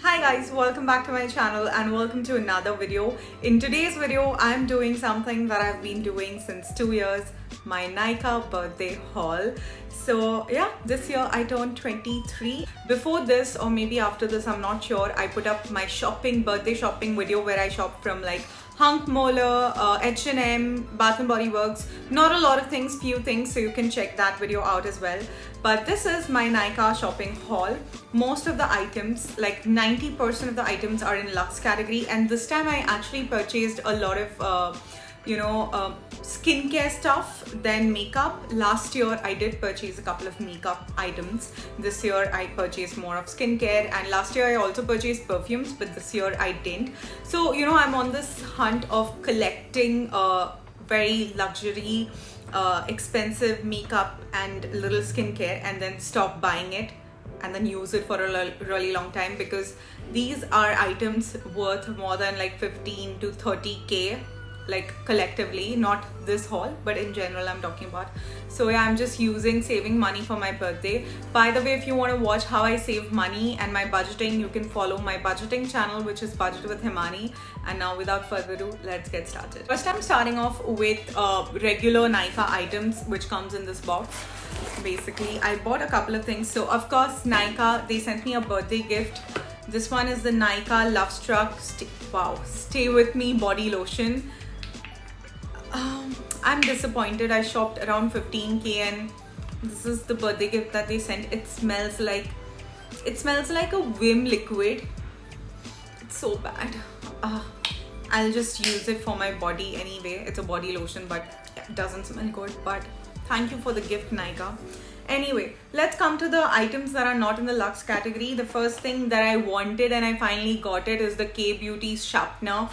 Hi guys, welcome back to my channel and welcome to another video. In today's video, I'm doing something that I've been doing since 2 years, my Nykaa birthday haul. So yeah, this year I turned 23. Before this or maybe after this, I'm not sure, I put up my birthday shopping video where I shopped from like Hunk Mola, H&M, Bath & Body Works. Not a lot of things, few things, so you can check that video out as well. But this is my Nykaa shopping haul. Most of the items, like 90% of the items are in Luxe category, and this time I actually purchased a lot of skincare stuff than makeup. Last year I did purchase a couple of makeup items. This year I purchased more of skincare, and last year I also purchased perfumes, but this year I didn't. So I'm on this hunt of collecting very luxury expensive makeup and little skincare and then stop buying it and then use it for a really long time, because these are items worth more than like 15 to 30k, like collectively, not this haul but in general I'm talking about. So yeah, I'm just saving money for my birthday. By the way, if you want to watch how I save money and my budgeting, you can follow my budgeting channel, which is Budget with Himani. And now without further ado, let's get started. First, I'm starting off with regular Nykaa items which comes in this box. Basically, I bought a couple of things. So of course, Nykaa, they sent me a birthday gift. This one is the Nykaa Love Stay With Me body lotion. I'm disappointed. I shopped around 15k and this is the birthday gift that they sent. It smells like a Vim liquid. It's so bad. I'll just use it for my body anyway. It's a body lotion, but it doesn't smell good. But thank you for the gift, Nykaa. Anyway, let's come to the items that are not in the Luxe category. The first thing that I wanted and I finally got it is the K-Beauty sharpener.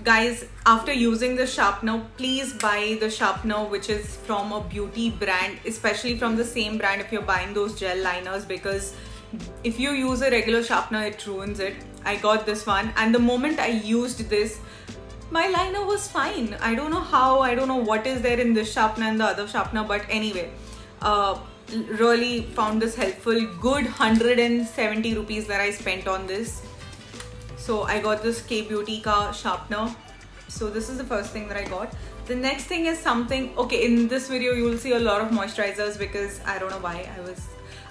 Guys, after using the sharpener, please buy the sharpener which is from a beauty brand, especially from the same brand if you're buying those gel liners, because if you use a regular sharpener, it ruins it. I got this one, and the moment I used this, my liner was fine. I don't know how, I don't know what is there in this sharpener and the other sharpener, but anyway, really found this helpful. Good 170 rupees that I spent on this. So I got this K-Beauty ka sharpener. So this is the first thing that I got. The next thing is something, okay, in this video you will see a lot of moisturizers, because I don't know why,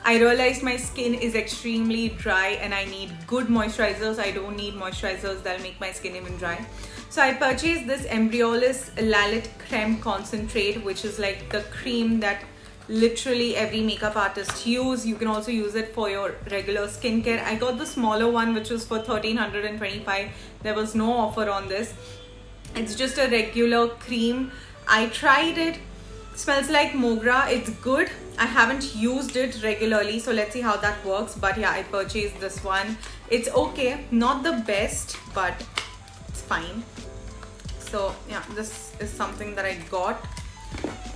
I realized my skin is extremely dry and I need good moisturizers. I don't need moisturizers that'll make my skin even dry. So I purchased this Embryollis Lalette Creme Concentrate, which is like the cream that literally every makeup artist use. You can also use it for your regular skincare. I got the smaller one, which was for 1325. There was no offer on this. It's just a regular cream. I tried it. Smells like Mogra. It's good. I haven't used it regularly, so let's see how that works. But yeah, I purchased this one. It's okay, not the best, but it's fine. So yeah, this is something that I got.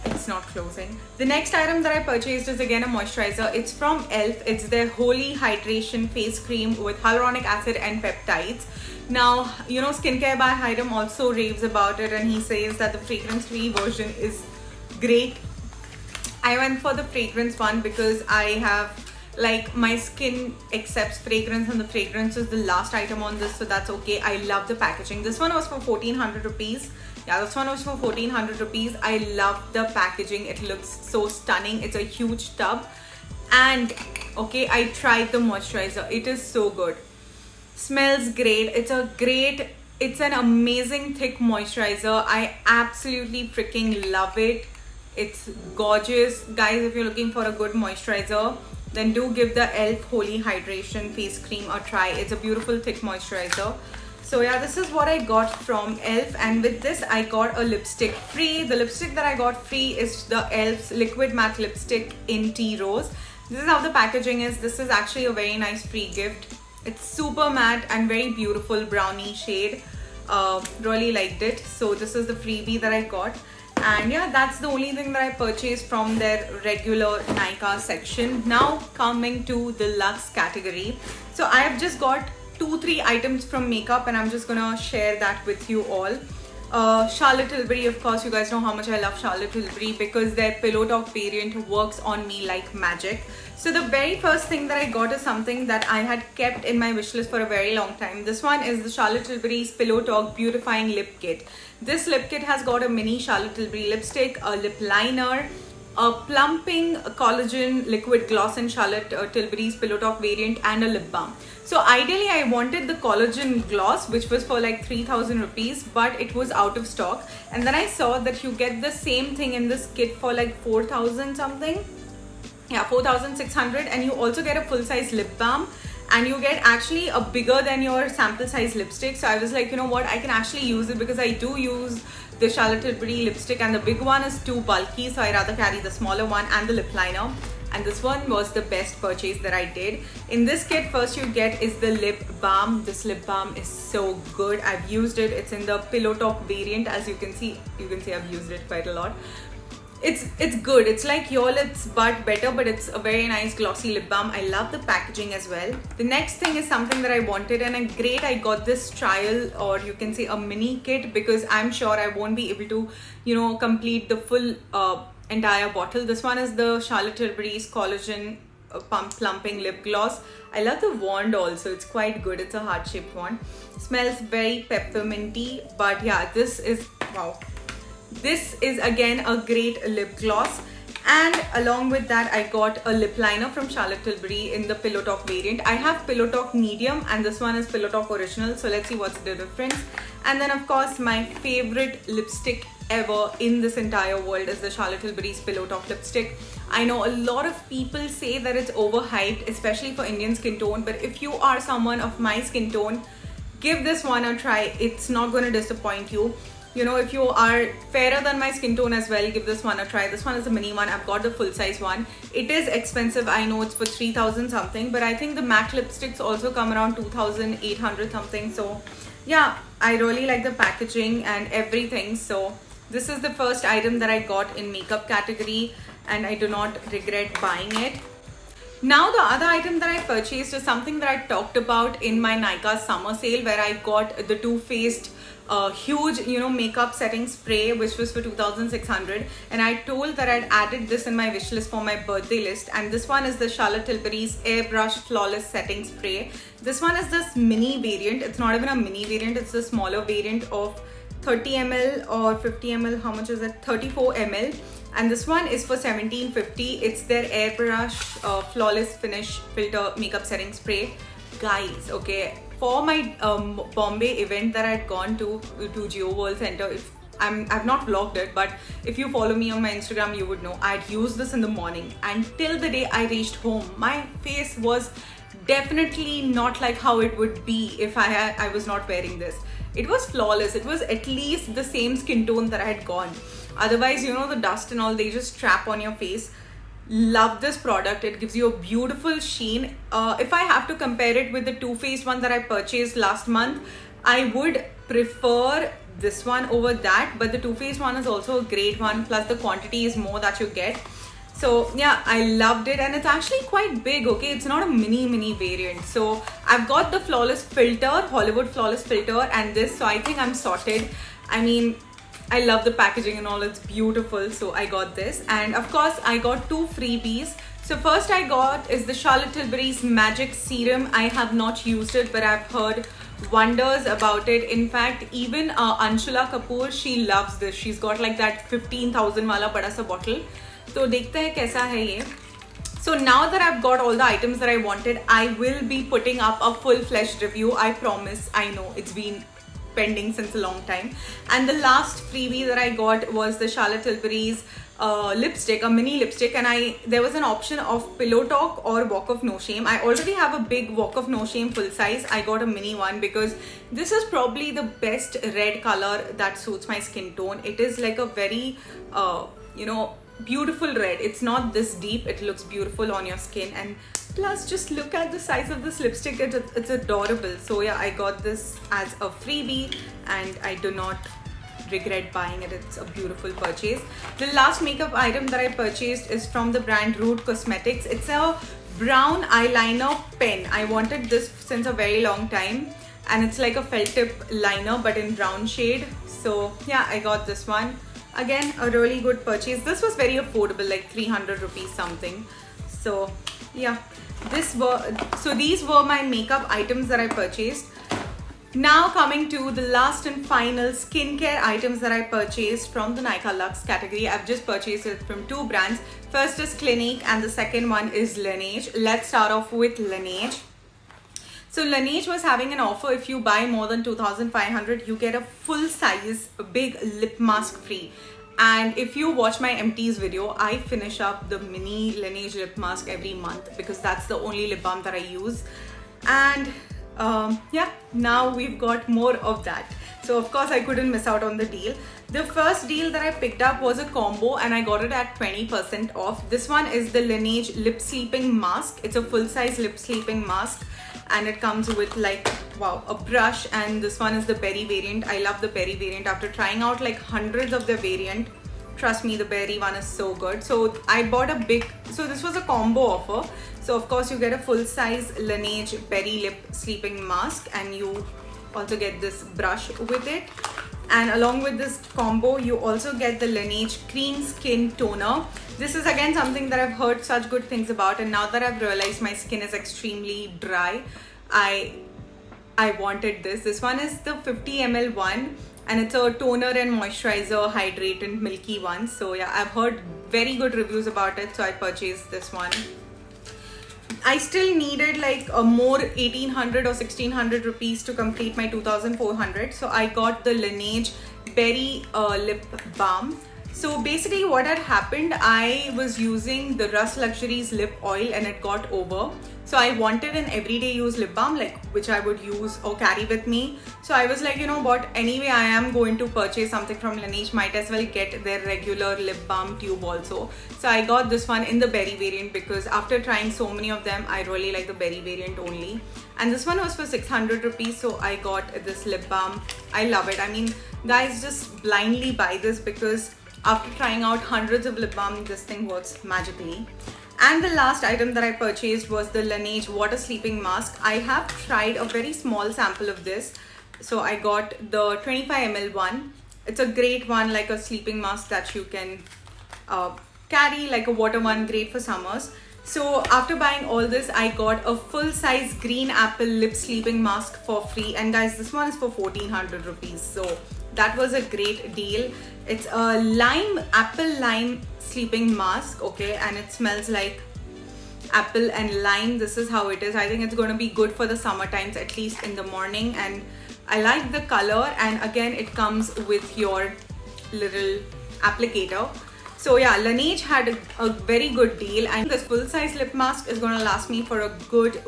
It's not closing. The next item that I purchased is again a moisturizer. It's from e.l.f. It's their Holy Hydration Face Cream with hyaluronic acid and peptides. Now, Skincare by Hyram also raves about it, and he says that the fragrance-free version is great. I went for the fragrance one because I have, like, my skin accepts fragrance and the fragrance is the last item on this, so that's okay. I love the packaging. This one was for 1400 rupees. Yeah, this one was for 1400 rupees. I love the packaging. It looks so stunning. It's a huge tub. And okay, I tried the moisturizer. It is so good. Smells great. It's an amazing thick moisturizer. I absolutely freaking love it. It's gorgeous. Guys, if you're looking for a good moisturizer, then do give the e.l.f. Holy Hydration Face Cream a try. It's a beautiful thick moisturizer. So yeah, this is what I got from e.l.f. and with this I got a lipstick free. The lipstick that I got free is the e.l.f.'s Liquid Matte Lipstick in Tea Rose. This is how the packaging is. This is actually a very nice free gift. It's super matte and very beautiful brownie shade. Really liked it. So this is the freebie that I got. And yeah, that's the only thing that I purchased from their regular Nykaa section. Now coming to the Luxe category. So I have just got 2-3 items from makeup and I'm just gonna share that with you all. Charlotte Tilbury, of course, you guys know how much I love Charlotte Tilbury because their pillow talk variant works on me like magic. So the very first thing that I got is something that I had kept in my wishlist for a very long time. This one is the Charlotte Tilbury's Pillow Talk Beautifying Lip Kit. This lip kit has got a mini Charlotte Tilbury lipstick, a lip liner, a plumping collagen liquid gloss in Charlotte Tilbury's Pillow Talk variant, and a lip balm. So ideally I wanted the collagen gloss, which was for like 3,000 rupees, but it was out of stock. And then I saw that you get the same thing in this kit for like 4,000 something. Yeah, 4,600, and you also get a full-size lip balm, and you get actually a bigger than your sample size lipstick. So I was like, you know what, I can actually use it because I do use the Charlotte Tilbury lipstick and the big one is too bulky, so I rather carry the smaller one and the lip liner. And this one was the best purchase that I did. In this kit, first you get is the lip balm. This lip balm is so good. I've used it. It's in the Pillow Talk variant. As you can see I've used it quite a lot. It's good. It's like your lips but better, but it's a very nice glossy lip balm. I love the packaging as well. The next thing is something that I wanted, and I got this trial, or you can say a mini kit, because I'm sure I won't be able to, you know, complete the full entire bottle. This one is the Charlotte Tilbury's collagen plumping lip gloss. I love the wand also. It's quite good. It's a heart-shaped wand. Smells very pepperminty, but yeah, this is wow. This is again a great lip gloss, and along with that I got a lip liner from Charlotte Tilbury in the Pillow Talk variant. I have Pillow Talk medium and this one is Pillow Talk original, so let's see what's the difference. And then of course my favorite lipstick ever in this entire world is the Charlotte Tilbury's Pillow Talk lipstick. I know a lot of people say that it's overhyped, especially for Indian skin tone, but if you are someone of my skin tone, give this one a try. It's not going to disappoint you. You know, if you are fairer than my skin tone as well, give this one a try. This one is a mini one. I've got the full size one. It is expensive. I know it's for 3,000 something, but I think the matte lipsticks also come around 2,800 something. So yeah, I really like the packaging and everything. So this is the first item that I got in makeup category, and I do not regret buying it. Now the other item that I purchased is something that I talked about in my Nykaa summer sale, where I got the Too Faced huge, you know, makeup setting spray, which was for 2,600, and I told that I'd added this in my wish list for my birthday list. And this one is the Charlotte Tilbury's Airbrush Flawless Setting Spray. This one is this mini variant. It's not even a mini variant, it's a smaller variant of 30 ml or 50 ml. How much is it? 34 ml. And this one is for 1750. It's their Airbrush Flawless Finish Filter Makeup Setting Spray. Guys, okay, for my Bombay event that I'd gone to Geo World Center, I've not vlogged it, but if you follow me on my Instagram, you would know I'd used this in the morning, and till the day I reached home, my face was definitely not like how it would be if I was not wearing this. It was flawless. It was at least the same skin tone that I had gone. Otherwise, you know, the dust and all, they just trap on your face. Love this product. It gives you a beautiful sheen. If I have to compare it with the Too Faced one that I purchased last month, I would prefer this one over that, but the Too Faced one is also a great one, plus the quantity is more that you get. So yeah, I loved it, and it's actually quite big. Okay, it's not a mini variant. So I've got the Flawless Filter, Hollywood Flawless Filter, and this, so I think I'm sorted. I mean, I love the packaging and all, it's beautiful. So I got this, and of course I got two freebies. So first I got is the Charlotte Tilbury's Magic Serum. I have not used it, but I've heard wonders about it. In fact, even Anshula Kapoor, she loves this. She's got like that 15,000 wala bada sa bottle. So dekhte hai kaisa hai ye. So now that I've got all the items that I wanted, I will be putting up a full-fledged review. I promise. I know it's been pending since a long time. And the last freebie that I got was the Charlotte Tilbury's lipstick, a mini lipstick, and there was an option of Pillow Talk or Walk of No Shame. I already have a big Walk of No Shame full size. I got a mini one because this is probably the best red color that suits my skin tone. It is like a very you know, beautiful red. It's not this deep. It looks beautiful on your skin, and plus just look at the size of this lipstick. It's adorable. So yeah, I got this as a freebie and I do not regret buying it. It's a beautiful purchase. The last makeup item that I purchased is from the brand Root Cosmetics. It's a brown eyeliner pen. I wanted this since a very long time. and it's like a felt tip liner but in brown shade. So yeah, I got this one. Again, a really good purchase. This was very affordable, like 300 rupees something. So yeah, these were my makeup items that I purchased. Now coming to the last and final skincare items that I purchased from the Nykaa Luxe category. I've just purchased it from two brands. First is Clinique and the second one is Laneige. Let's start off with Laneige. So Laneige was having an offer. If you buy more than 2,500, you get a full size big lip mask free. And if you watch my empties video, I finish up the mini Laneige lip mask every month because that's the only lip balm that I use. And yeah, now we've got more of that. So of course I couldn't miss out on the deal. The first deal that I picked up was a combo and I got it at 20% off. This one is the Laneige lip sleeping mask. It's a full size lip sleeping mask and it comes with like, wow, a brush, and this one is the berry variant. I love the berry variant. After trying out like hundreds of the variant, trust me, the berry one is so good. So I bought a big, so this was a combo offer. So of course you get a full size Laneige berry lip sleeping mask and you also get this brush with it. And along with this combo, you also get the Laneige cream skin toner. This is again something that I've heard such good things about, and now that I've realized my skin is extremely dry, I wanted this. This one is the 50 ml one, and it's a toner and moisturizer, hydrated, milky one. So yeah, I've heard very good reviews about it, so I purchased this one. I still needed like a more 1800 or 1600 rupees to complete my 2400. So I got the Laneige Berry Lip Balm. So basically what had happened, I was using the Rust Luxuries lip oil and it got over. So I wanted an everyday use lip balm, like which I would use or carry with me. So I was like, you know what, anyway I am going to purchase something from Laneige, might as well get their regular lip balm tube also. So I got this one in the berry variant because after trying so many of them, I really like the berry variant only. And this one was for 600 rupees, so I got this lip balm. I love it. I mean, guys, just blindly buy this because after trying out hundreds of lip balm, this thing works magically. And the last item that I purchased was the Laneige water sleeping mask. I have tried a very small sample of this. So I got the 25 ml one. It's a great one, like a sleeping mask that you can carry, like a water one, great for summers. So after buying all this, I got a full size green apple lip sleeping mask for free. And guys, this one is for 1400 rupees. So that was a great deal. It's a apple lime sleeping mask, okay, and it smells like apple and lime. This is how it is. I think it's going to be good for the summer times, at least in the morning. And I like the color, and again it comes with your little applicator. So yeah, Laneige had a very good deal, and this full size lip mask is going to last me for a good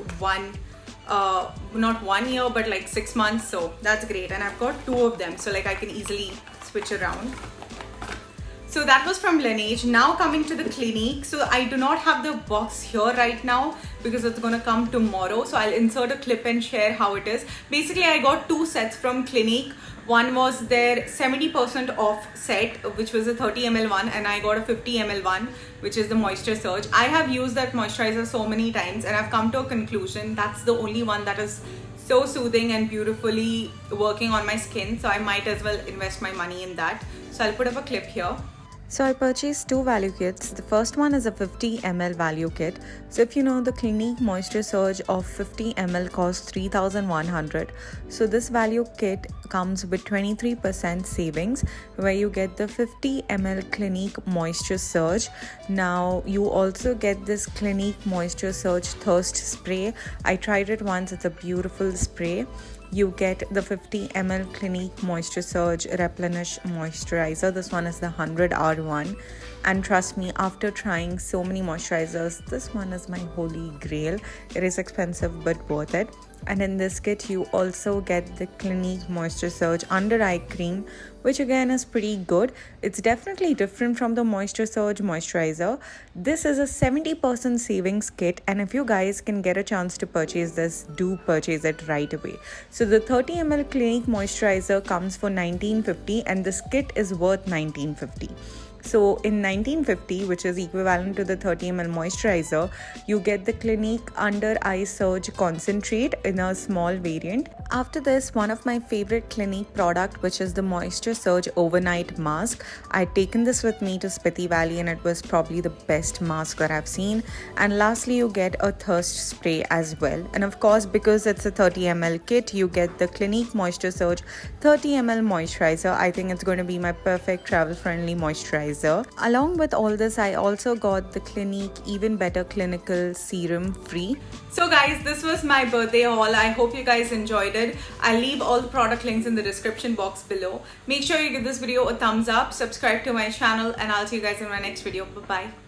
not 1 year, but like 6 months. So that's great, and I've got 2 of them, so like I can easily switch around. So that was from Laneige. Now coming to the Clinique. So I do not have the box here right now because it's gonna come tomorrow. So I'll insert a clip and share how it is. Basically, I got 2 sets from Clinique. One was their 70% off set, which was a 30 ml one, and I got a 50 ml one, which is the Moisture Surge. I have used that moisturizer so many times and I've come to a conclusion that's the only one that is so soothing and beautifully working on my skin. So I might as well invest my money in that. So I'll put up a clip here. So I purchased 2 value kits. The first one is a 50 ml value kit. So if you know, the Clinique Moisture Surge of 50 ml costs 3,100. So this value kit comes with 23% savings, where you get the 50 ml Clinique Moisture Surge. Now you also get this Clinique Moisture Surge Thirst Spray. I tried it once. It's a beautiful spray. You get the 50 ml Clinique Moisture Surge Replenish Moisturizer. This one is the 100-hour one. And trust me, after trying so many moisturizers, this one is my holy grail. It is expensive but worth it. And in this kit, you also get the Clinique Moisture Surge Under Eye Cream, which again is pretty good. It's definitely different from the Moisture Surge Moisturizer. This is a 70% savings kit, and if you guys can get a chance to purchase this, do purchase it right away. So the 30 ml Clinique Moisturizer comes for 1950 and this kit is worth 1950. So in 1950, which is equivalent to the 30 ml moisturizer, you get the Clinique Under Eye Surge Concentrate in a small variant. After this, one of my favorite Clinique product, which is the Moisture Surge Overnight Mask. I'd taken this with me to Spiti Valley and it was probably the best mask that I've seen. And lastly, you get a thirst spray as well. And of course, because it's a 30 ml kit, you get the Clinique Moisture Surge 30 ml moisturizer. I think it's going to be my perfect travel-friendly moisturizer. Along with all this, I also got the Clinique Even Better Clinical Serum free. So guys, this was my birthday haul. I hope you guys enjoyed it. I'll leave all the product links in the description box below. Make sure you give this video a thumbs up, subscribe to my channel, and I'll see you guys in my next video. Bye bye.